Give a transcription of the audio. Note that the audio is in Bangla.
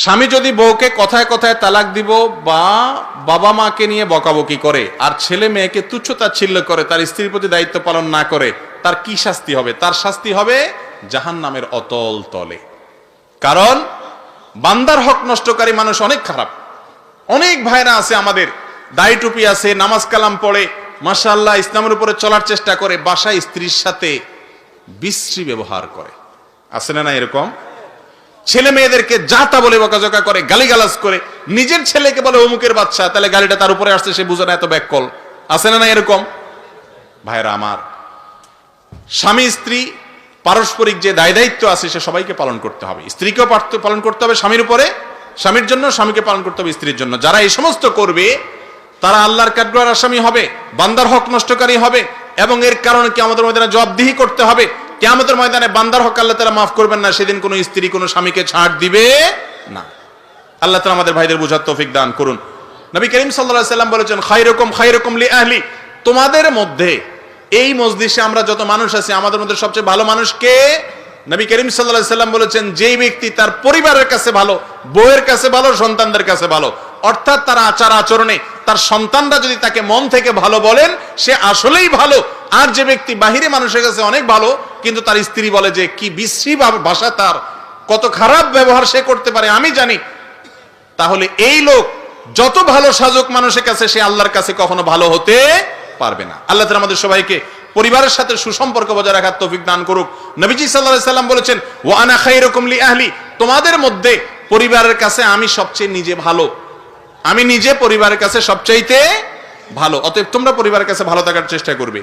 স্বামী যদি বউকে কথায় কথায় তালাক দিব বা বাবা মাকে নিয়ে বকাবকি করে আর ছেলে মেয়েকে তুচ্ছতাচ্ছিল্য করে, তার স্ত্রীর প্রতি দায়িত্ব পালন না করে, তার কি শাস্তি হবে? তার শাস্তি হবে জাহান্নামের অতল তলে। কারণ বান্দার হক নষ্টকারী মানুষ অনেক খারাপ। অনেক ভাইরা আছে আমাদের, দাড়ি টুপি আছে, নামাজ কালাম পড়ে, মাশাআল্লাহ ইসলামের উপরে চলার চেষ্টা করে, বাসায় স্ত্রীর সাথে বিশ্রী ব্যবহার করে। আছে না এরকম? ছেলে মেয়েদেরকে যা তা বলে বকাঝকা করে, গালিগালাজ করে, নিজের ছেলেকে বলে অমুকের বাচ্চা, তাহলে গালিটা তার উপরে আসছে, সে বুঝে না, এত ব্যাককল। আছে না এরকম? ভাইরা আমার, স্বামী স্ত্রী পারস্পরিক যে দায় দায়িত্ব আছে সে সবাইকে পালন করতে হবে। স্ত্রীকেও পালন করতে হবে স্বামীর উপরে, স্বামীর জন্য, স্বামীকে পালন করতে হবে স্ত্রীর জন্য। যারা এই সমস্ত করবে তারা আল্লাহর কাঠগড়ার আসামি হবে, বান্দার হক নষ্টকারী হবে, এবং এর কারণে কিয়ামতের ময়দানে জবাবদিহি করতে হবে। কিয়ামতের ময়দানে বান্দার হক আল্লাহ তাআলা মাফ করবেন না, সেদিন কোনো স্ত্রী কোনো স্বামীকে ছাড় দিবে না। আল্লাহ তাআলা আমাদের ভাইদের বুঝার তৌফিক দান করুন। নবী করিম সাল্লাল্লাহু আলাইহি সাল্লাম বলেছেন, খায়রুকুম লি আহলি, তোমাদের মধ্যে, এই মজলিসে আমরা যত মানুষ আছি আমাদের মধ্যে সবচেয়ে ভালো মানুষ কে? নবী করিম সাল্লাল্লাহু আলাইহি সাল্লাম বলেছেন, যেই ব্যক্তি তার পরিবারের কাছে ভালো, বউয়ের কাছে ভালো, সন্তানদের কাছে ভালো, অর্থাৎ তার আচার আচরণে তার সন্তানরা যদি তাকে মন থেকে ভালো বলেন, সে আসলেই ভালো। আর যে ব্যক্তি বাহিরে মানুষের কাছে অনেক ভালো, কিন্তু তার স্ত্রী বলে যে কি বিশ্রী ভাষা, তার কত খারাপ ব্যবহার সে করতে পারে আমি জানি, তাহলে এই লোক যত ভালো সাজক মানুষের কাছে, সে আল্লাহর কাছে কখনো ভালো হতে পারবে না। আল্লাহ তাআলা আমাদের সবাইকে পরিবারের সাথে সুসম্পর্ক বজায় রাখার তৌফিক দান করুক। নবীজি সাল্লাল্লাহু আলাইহি সাল্লাম বলেছেন, ওয়া আনা খায়রুকুম লি আহলি, তোমাদের মধ্যে পরিবারের কাছে আমি সবচেয়ে নিজে ভালো, আমি নিজে পরিবারের কাছে সবচাইতে ভালো। অতএব তোমরা পরিবারের কাছে ভালো থাকার চেষ্টা করবে।